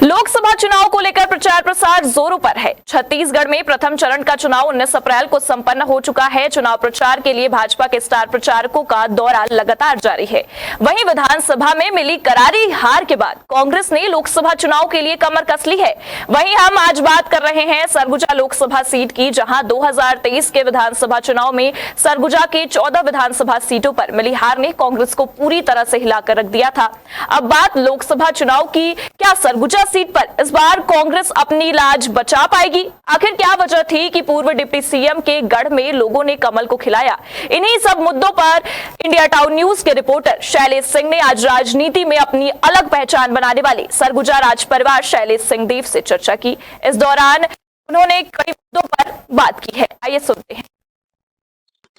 लोकसभा चुनाव को लेकर प्रचार प्रसार जोरों पर है। छत्तीसगढ़ में प्रथम चरण का चुनाव 19 अप्रैल को संपन्न हो चुका है। चुनाव प्रचार के लिए भाजपा के स्टार प्रचारकों का दौरा लगातार जारी है। वहीं विधानसभा में मिली करारी हार के बाद कांग्रेस ने लोकसभा चुनाव के लिए कमर कस ली है। वहीं हम आज बात कर रहे हैं सरगुजा लोकसभा सीट की, जहां 2023 के विधानसभा चुनाव में सरगुजा के 14 विधानसभा सीटों पर मिली हार ने कांग्रेस को पूरी तरह से हिलाकर रख दिया था। अब बात लोकसभा चुनाव की, क्या सरगुजा सीट पर इस बार कांग्रेस अपनी लाज बचा पाएगी? आखिर क्या वजह थी कि पूर्व डिप्टी सीएम के गढ़ में लोगों ने कमल को खिलाया? इन्हीं सब मुद्दों पर इंडिया टाउन न्यूज के रिपोर्टर शैलेश सिंह ने आज राजनीति में अपनी अलग पहचान बनाने वाले सरगुजा राज परिवार शैलेश सिंह देव से चर्चा की। इस दौरान उन्होंने कई मुद्दों पर बात की है। आइए सुनते हैं।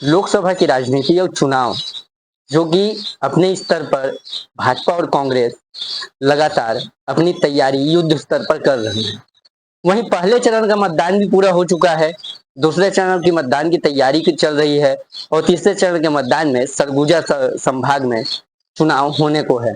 लोकसभा की राजनीति और चुनाव जो कि अपने स्तर पर भाजपा और कांग्रेस लगातार अपनी तैयारी युद्ध स्तर पर कर रही है। वहीं पहले चरण का मतदान भी पूरा हो चुका है, दूसरे चरण की मतदान की तैयारी की चल रही है और तीसरे चरण के मतदान में सरगुजा संभाग में चुनाव होने को है।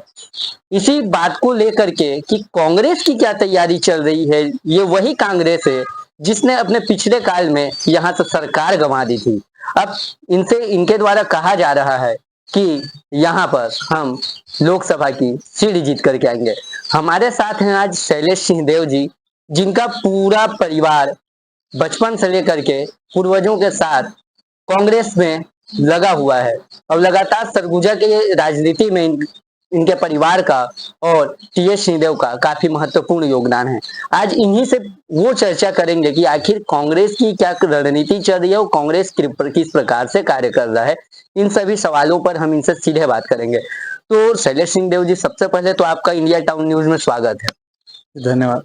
इसी बात को लेकर के कि कांग्रेस की क्या तैयारी चल रही है, ये वही कांग्रेस है जिसने अपने पिछले काल में यहाँ से सरकार गंवा दी थी। अब इनके द्वारा कहा जा रहा है कि यहाँ पर हम लोकसभा की सीट जीत करके आएंगे। हमारे साथ हैं आज शैलेश सिंह देव जी, जिनका पूरा परिवार बचपन से लेकर के पूर्वजों के साथ कांग्रेस में लगा हुआ है और लगातार सरगुजा के राजनीति में इनके परिवार का और टीएस सिंहदेव का काफी महत्वपूर्ण योगदान है। आज इन्हीं से वो चर्चा करेंगे कि आखिर कांग्रेस की क्या रणनीति चल रही है और कांग्रेस किस प्रकार से कार्य कर रहा है। इन सभी सवालों पर हम इनसे सीधे बात करेंगे। तो शैलेश सिंह देव जी, सबसे पहले तो आपका इंडिया टाउन न्यूज में स्वागत है। धन्यवाद।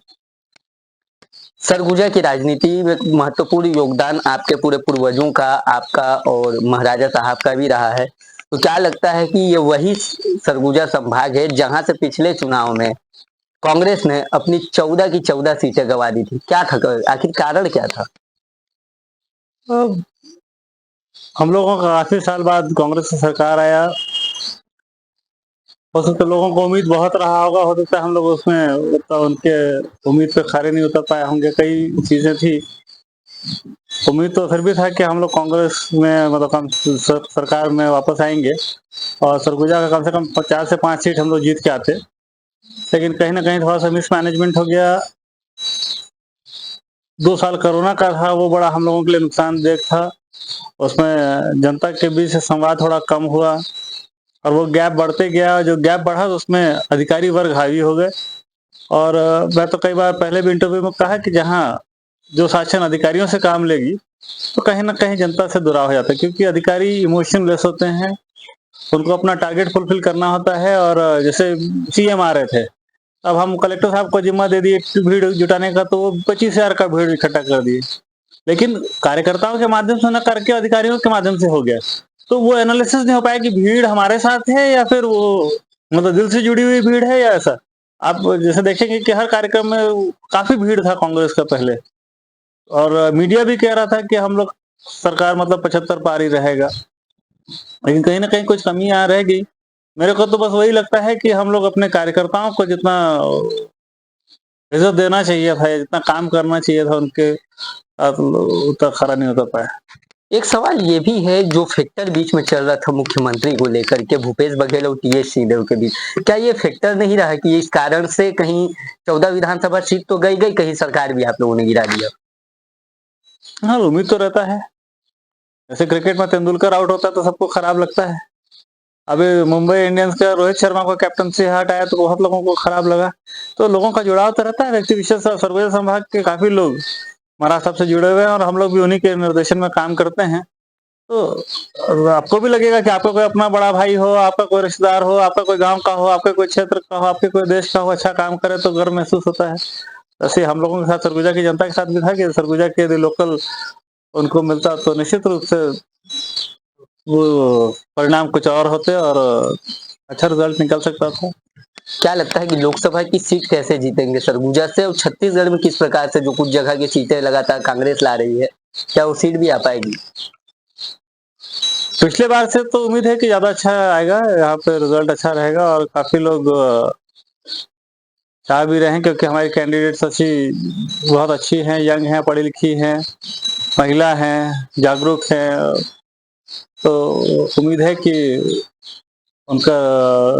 सरगुजा की राजनीति में महत्वपूर्ण योगदान आपके पूरे पूर्वजों का, आपका और महाराजा साहब का भी रहा है। तो क्या लगता है कि ये वही सरगुजा संभाग है जहां से पिछले चुनाव में कांग्रेस ने अपनी 14 की 14 सीटें गंवा दी थी? क्या था, आखिर कारण क्या था? हम लोगों का काफी साल बाद कांग्रेस की सरकार आया, हो सकता है लोगों को उम्मीद बहुत रहा होगा, हो सकता है हम लोग उसमें तो उनके उम्मीद पे खरे नहीं उतर पाए होंगे। कई चीजें थी, उम्मीद तो फिर भी था कि हम लोग कांग्रेस में मतलब सरकार में वापस आएंगे और सरगुजा का कम से कम 4 से 5 सीट हम लोग जीत के आते। लेकिन कहीं ना कहीं थोड़ा सा मिसमैनेजमेंट हो गया। 2 साल कोरोना का था, वो बड़ा हम लोगों के लिए नुकसानदेह था। उसमें जनता के बीच संवाद थोड़ा कम हुआ और वो गैप बढ़ते गया। जो गैप बढ़ा उसमें अधिकारी वर्ग हावी हो गए। और मैं तो कई बार पहले भी इंटरव्यू में कहा कि जहाँ जो शासन अधिकारियों से काम लेगी तो कहीं ना कहीं जनता से दुराव हो जाता है, क्योंकि अधिकारी इमोशनलेस होते हैं, उनको अपना टारगेट फुलफिल करना होता है। और जैसे सीएम आ रहे थे, अब हम कलेक्टर साहब को जिम्मा दे दिए भीड़ जुटाने का, तो वो 25,000 का भीड़ इकट्ठा कर दिए। लेकिन कार्यकर्ताओं के माध्यम से न करके अधिकारियों के माध्यम से हो गया, तो वो एनालिसिस नहीं हो पाया कि भीड़ हमारे साथ है या फिर वो मतलब दिल से जुड़ी हुई भीड़ है या ऐसा। आप जैसे देखेंगे कि हर कार्यक्रम में काफी भीड़ था कांग्रेस का पहले, और मीडिया भी कह रहा था कि हम लोग सरकार मतलब 75 पार ही रहेगा। लेकिन कहीं ना कहीं कुछ कमियां रह गई। मेरे को तो बस वही लगता है कि हम लोग अपने कार्यकर्ताओं को जितना इज्जत देना चाहिए था, जितना काम करना चाहिए था, उनके उतना खरा नहीं होता पाया। एक सवाल ये भी है, जो फैक्टर बीच में चल रहा था मुख्यमंत्री को लेकर के, भूपेश बघेल और टीएस सिंहदेव के बीच, क्या ये फैक्टर नहीं रहा कि इस कारण से कहीं 14 विधानसभा सीट तो गई, कहीं सरकार भी आप लोगों ने गिरा दिया? हाँ, उम्मीद तो रहता है। जैसे क्रिकेट में तेंदुलकर आउट होता है तो सबको खराब लगता है। अभी मुंबई इंडियंस का रोहित शर्मा को कैप्टन से हटाया तो बहुत लोगों को खराब लगा। तो लोगों का जुड़ाव तो रहता है व्यक्ति विशेष। सरगुजा संभाग के काफी लोग महाराज साहब से जुड़े हुए हैं और हम लोग भी उन्हीं के निर्देशन में काम करते हैं। तो आपको भी लगेगा कि आपका कोई अपना बड़ा भाई हो, आपका कोई रिश्तेदार हो, आपका कोई गांव का हो, आपके कोई क्षेत्र का हो, आपके कोई देश का हो, अच्छा काम करे तो गर्व महसूस होता है। ऐसे हम लोगों के साथ सरगुजा की जनता के साथ भी था कि सरगुजा के यदि लोकल उनको मिलता तो निश्चित रूप से वो परिणाम कुछ और होते और अच्छा रिजल्ट निकल सकता था। क्या लगता है कि लोकसभा की सीट कैसे जीतेंगे सरगुजा से, और छत्तीसगढ़ में किस प्रकार से जो कुछ जगह की सीटें लगातार कांग्रेस ला रही है, क्या वो सीट भी आ पाएगी? पिछले बार से तो उम्मीद है कि ज्यादा अच्छा आएगा, यहाँ पे रिजल्ट अच्छा रहेगा और काफी लोग चाह भी रहे हैं, क्योंकि हमारी कैंडिडेट्स बहुत अच्छी हैं, यंग हैं, पढ़ी लिखी हैं, महिला हैं, जागरूक हैं। तो उम्मीद है कि उनका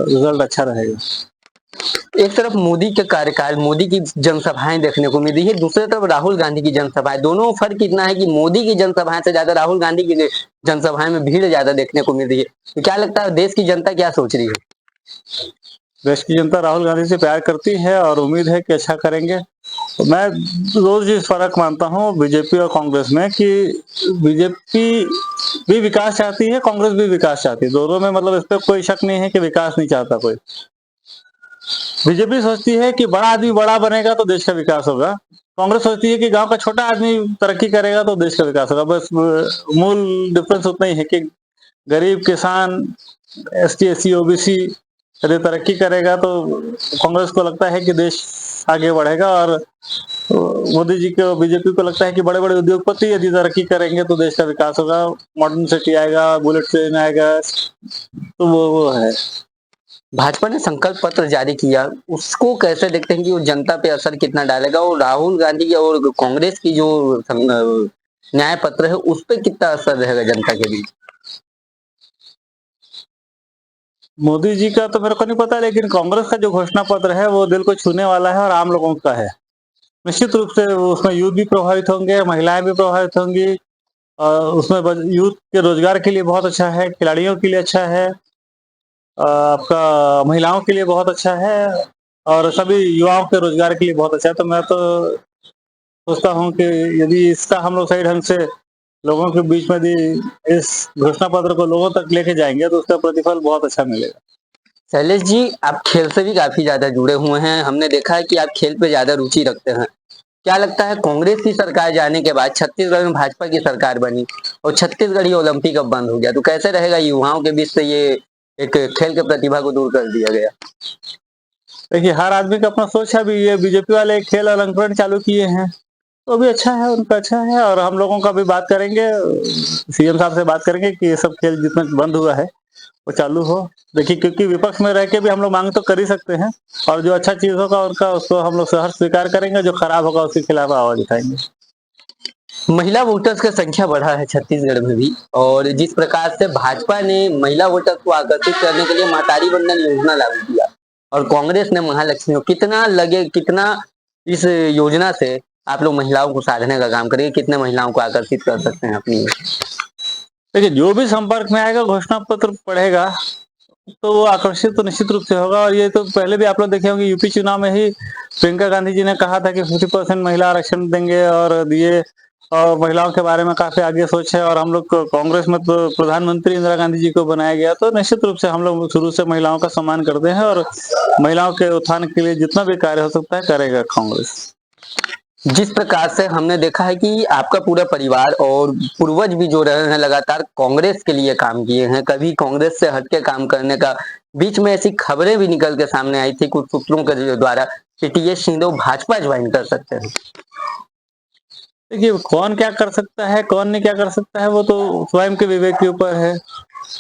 रिजल्ट अच्छा रहेगा। एक तरफ मोदी के कार्यकाल, मोदी की जनसभाएं देखने को मिल रही है, दूसरी तरफ राहुल गांधी की जनसभाएं। दोनों फर्क इतना है कि मोदी की जनसभाएं से ज्यादा राहुल गांधी की जनसभाएं में भीड़ ज्यादा देखने को मिल रही है। तो क्या लगता है देश की जनता क्या सोच रही है? देश की जनता राहुल गांधी से प्यार करती है और उम्मीद है कि अच्छा करेंगे। तो मैं रोज इस फर्क मानता हूँ बीजेपी और कांग्रेस में, कि बीजेपी भी विकास चाहती है, कांग्रेस भी विकास चाहती है। दोनों में मतलब इस पर कोई शक नहीं है कि विकास नहीं चाहता कोई। बीजेपी सोचती है कि बड़ा आदमी बड़ा बनेगा तो देश का विकास होगा, कांग्रेस सोचती है कि गांव का छोटा आदमी तरक्की करेगा तो देश का विकास होगा। बस मूल डिफरेंस उतना ही है कि गरीब, किसान, ST SC OBC यदि तरक्की करेगा तो कांग्रेस को लगता है कि देश आगे बढ़ेगा, और मोदी जी को, बीजेपी को लगता है कि बड़े बड़े उद्योगपति यदि तरक्की करेंगे तो देश का विकास होगा, मॉडर्न सिटी आएगा, बुलेट ट्रेन आएगा। तो वो है। भाजपा ने संकल्प पत्र जारी किया, उसको कैसे देखते हैं कि वो जनता पे असर कितना डालेगा, और राहुल गांधी की और कांग्रेस की जो न्याय पत्र है उस पर कितना असर रहेगा जनता के बीच? मोदी जी का तो मेरे को नहीं पता, लेकिन कांग्रेस का जो घोषणा पत्र है वो दिल को छूने वाला है और आम लोगों का है। निश्चित रूप से उसमें यूथ भी प्रभावित होंगे, महिलाएं भी प्रभावित होंगी। उसमें यूथ के रोजगार के लिए बहुत अच्छा है, खिलाड़ियों के लिए अच्छा है, आपका महिलाओं के लिए बहुत अच्छा है, और सभी युवाओं के रोजगार के लिए बहुत अच्छा है। तो मैं तो सोचता हूँ कि यदि इसका हम लोग सही ढंग से लोगों के बीच में यदि इस घोषणा पत्र को लोगों तक लेके जाएंगे तो उसका प्रतिफल बहुत अच्छा मिलेगा। शैलेश जी, आप खेल से भी काफी ज्यादा जुड़े हुए हैं, हमने देखा है कि आप खेल पे ज्यादा रुचि रखते हैं। क्या लगता है कांग्रेस की सरकार जाने के बाद छत्तीसगढ़ में भाजपा की सरकार बनी और छत्तीसगढ़ी ओलंपिक अब बंद हो गया, तो कैसे रहेगा युवाओं के बीच से ये एक खेल के प्रतिभा को दूर कर दिया गया? देखिए, हर आदमी का अपना सोच है। अभी ये बीजेपी वाले खेल अलंकरण चालू किए हैं तो भी अच्छा है, उनका अच्छा है, और हम लोगों का भी बात करेंगे, CM साहब से बात करेंगे कि ये सब खेल जितना बंद हुआ है वो चालू हो। देखिए, क्योंकि विपक्ष में रह के भी हम लोग मांग तो कर ही सकते हैं, और जो अच्छा चीज होगा उनका उसको हम लोग सहर्ष स्वीकार करेंगे, जो खराब होगा उसके खिलाफ आवाज उठाएंगे। महिला वोटर्स का संख्या बढ़ा है छत्तीसगढ़ में भी, और जिस प्रकार से भाजपा ने महिला वोटर्स को आकर्षित करने के लिए महतारी बंधन योजना लागू किया और कांग्रेस ने महालक्ष्मी, कितना इस योजना से आप लोग महिलाओं को साधने का काम करेंगे, कितने महिलाओं को आकर्षित कर सकते हैं अपनी? देखिए, जो भी संपर्क में आएगा, घोषणा पत्र पढ़ेगा, तो वो आकर्षित तो निश्चित रूप से होगा। और ये तो पहले भी आप लोग देखे होंगे, यूपी चुनाव में ही प्रियंका गांधी जी ने कहा था कि 50% महिला आरक्षण देंगे और दिए, और महिलाओं के बारे में काफी आगे सोच है। और हम लोग कांग्रेस में तो प्रधानमंत्री इंदिरा गांधी जी को बनाया गया, तो निश्चित रूप से हम लोग शुरू से महिलाओं का सम्मान करते हैं, और महिलाओं के उत्थान के लिए जितना भी कार्य हो सकता है करेगा कांग्रेस। जिस प्रकार से हमने देखा है कि आपका पूरा परिवार और पूर्वज भी जो रहे हैं लगातार कांग्रेस के लिए काम किए हैं, कभी कांग्रेस से हटके काम करने का, बीच में ऐसी खबरें भी निकल के सामने आई थी कुछ सूत्रों के द्वारा कि TS सिंहदेव भाजपा ज्वाइन कर सकते हैं। देखिए, कौन क्या कर सकता है, कौन नहीं क्या कर सकता है, वो तो स्वयं के विवेक के ऊपर है।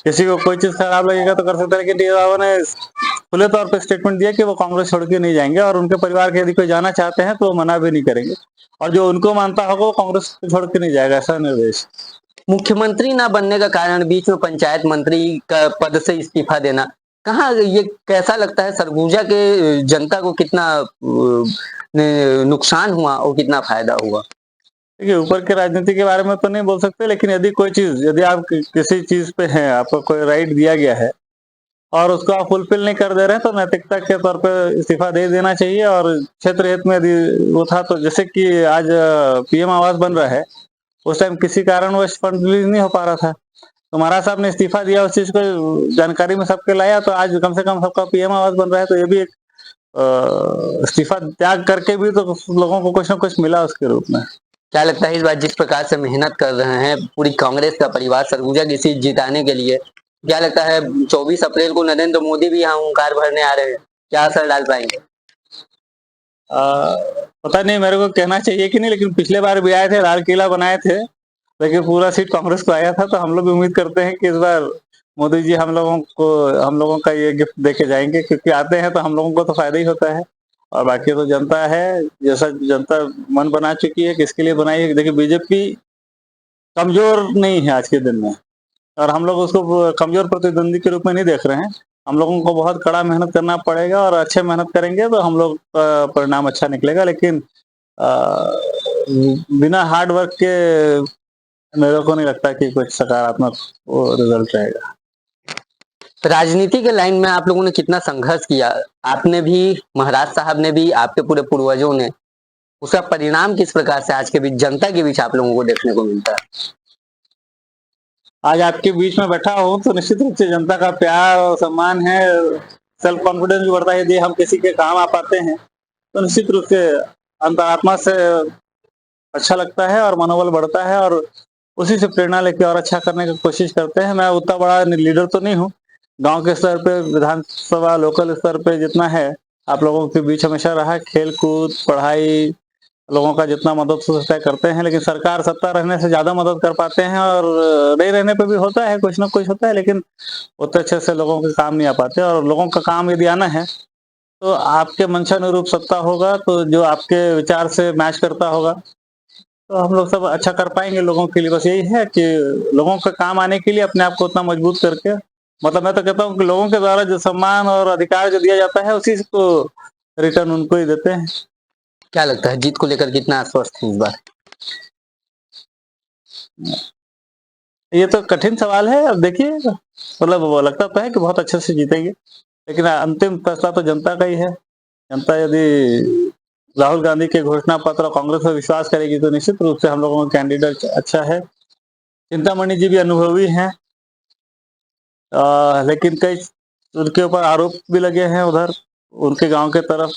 किसी को कोई चीज खराब लगेगा तो कर सकता है, लेकिन बाबा ने खुले तौर पे स्टेटमेंट दिया कि वो कांग्रेस छोड़ के नहीं जाएंगे, और उनके परिवार के यदि कोई जाना चाहते हैं तो वो मना भी नहीं करेंगे, और जो उनको मानता होगा वो कांग्रेस छोड़ के नहीं जाएगा, ऐसा निर्देश। मुख्यमंत्री ना बनने का कारण बीच में पंचायत मंत्री का पद से इस्तीफा देना, कहाँ ये कैसा लगता है सरगुजा के जनता को कितना नुकसान हुआ और कितना फायदा हुआ? देखिए, ऊपर के राजनीति के बारे में तो नहीं बोल सकते, लेकिन यदि कोई चीज, यदि आप किसी चीज पे हैं, आपको कोई राइट दिया गया है और उसको आप फुलफिल नहीं कर दे रहे हैं, तो नैतिकता के तौर पे इस्तीफा दे देना चाहिए। और क्षेत्र हित में यदि वो था, तो जैसे कि आज PM आवास बन रहा है, उस टाइम किसी कारणवश फंड रिलीज नहीं हो पा रहा था, तो महाराज साहब ने इस्तीफा दिया, उस चीज को जानकारी में सबके लाया, तो आज कम से कम सबका PM आवास बन रहा है। तो ये भी एक इस्तीफा त्याग करके भी तो लोगों को कुछ ना कुछ मिला उसके रूप में। क्या लगता है इस बार जिस प्रकार से मेहनत कर रहे हैं पूरी कांग्रेस का परिवार सरगुजा की सीट जिताने के लिए, क्या लगता है 24 अप्रैल को नरेंद्र मोदी भी यहाँ ओंकार भरने आ रहे हैं, क्या असर डाल पाएंगे? पता नहीं मेरे को कहना चाहिए कि नहीं, लेकिन पिछले बार भी आए थे, लाल किला बनाए थे, लेकिन पूरा सीट कांग्रेस को आया था। तो हम लोग भी उम्मीद करते हैं कि इस बार मोदी जी हम लोगों का ये गिफ्ट देके जाएंगे, क्योंकि आते हैं तो हम लोगों को तो फायदा ही होता है, और बाकी तो जनता है, जैसा जनता मन बना चुकी है, किसके लिए बनाई है। देखिए बीजेपी कमजोर नहीं है आज के दिन में, और हम लोग उसको कमजोर प्रतिद्वंदी के रूप में नहीं देख रहे हैं। हम लोगों को बहुत कड़ा मेहनत करना पड़ेगा, और अच्छे मेहनत करेंगे तो हम लोग का परिणाम अच्छा निकलेगा। लेकिन बिना हार्ड वर्क के मेरे को नहीं लगता कि कुछ सकारात्मक रिजल्ट रहेगा। राजनीति के लाइन में आप लोगों ने कितना संघर्ष किया, आपने भी, महाराज साहब ने भी, आपके पूरे पूर्वजों ने, उसका परिणाम किस प्रकार से आज के बीच जनता के बीच आप लोगों को देखने को मिलता है? आज आपके बीच में बैठा हूँ तो निश्चित रूप से जनता का प्यार और सम्मान है, सेल्फ कॉन्फिडेंस भी बढ़ता है। यदि हम किसी के काम आ पाते हैं तो निश्चित रूप से अंतरात्मा से अच्छा लगता है और मनोबल बढ़ता है, और उसी से प्रेरणा लेके और अच्छा करने की कोशिश करते हैं। मैं उतना बड़ा लीडर तो नहीं हूँ, गांव के स्तर पे, विधानसभा, लोकल स्तर पे जितना है आप लोगों के बीच हमेशा रहा। खेल कूद, पढ़ाई, लोगों का जितना मदद हो सकता है करते हैं, लेकिन सरकार सत्ता रहने से ज्यादा मदद कर पाते हैं, और नहीं रहने पे भी होता है, कुछ ना कुछ होता है, लेकिन उतने अच्छे से लोगों के काम नहीं आ पाते। और लोगों का काम यदि आना है तो आपके मंशानुरूप सत्ता होगा, तो जो आपके विचार से मैच करता होगा तो हम लोग सब अच्छा कर पाएंगे लोगों के लिए। बस यही है कि लोगों का काम आने के लिए अपने आप को उतना मजबूत करके, मतलब मैं तो कहता हूँ कि लोगों के द्वारा जो सम्मान और अधिकार जो दिया जाता है उसी को रिटर्न उनको ही देते हैं। क्या लगता है जीत को लेकर कितना आश्वस्त है इस बार? ये तो कठिन सवाल है, अब देखिए, मतलब वो लगता तो है कि बहुत अच्छे से जीतेंगे, लेकिन अंतिम फैसला तो जनता का ही है। जनता यदि राहुल गांधी के घोषणा पत्र और कांग्रेस पर विश्वास करेगी तो निश्चित रूप से हम लोगों का कैंडिडेट अच्छा है। चिंतामणि जी भी अनुभवी हैं, लेकिन कई उनके ऊपर आरोप भी लगे हैं उधर उनके गांव के तरफ।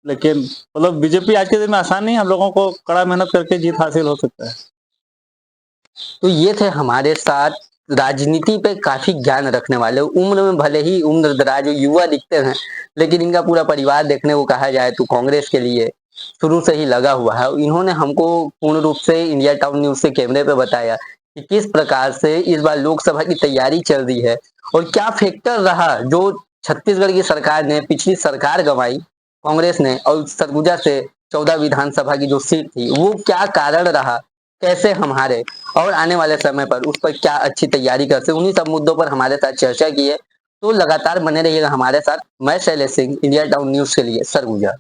लेकिन मतलब बीजेपी आज के दिन में आसान नहीं, हम लोगों को कड़ा मेहनत करके जीत हासिल हो सकता है। तो ये थे हमारे साथ राजनीति पे काफी ज्ञान रखने वाले, उम्र में भले ही उम्र दराज युवा दिखते हैं, लेकिन इनका पूरा परिवार देखने को कहा जाए तो कांग्रेस के लिए शुरू से ही लगा हुआ है। इन्होंने हमको पूर्ण रूप से इंडिया टाउन न्यूज के कैमरे पे बताया कि किस प्रकार से इस बार लोकसभा की तैयारी चल रही है, और क्या फैक्टर रहा जो छत्तीसगढ़ की सरकार ने, पिछली सरकार गंवाई कांग्रेस ने, और सरगुजा से 14 विधानसभा की जो सीट थी वो क्या कारण रहा, कैसे हम हारे, और आने वाले समय पर उस पर क्या अच्छी तैयारी कर सकते, उन्हीं सब मुद्दों पर हमारे साथ चर्चा की है। तो लगातार बने रहिएगा हमारे साथ। मैं Shailesh Singh, India town news के लिए सरगुजा।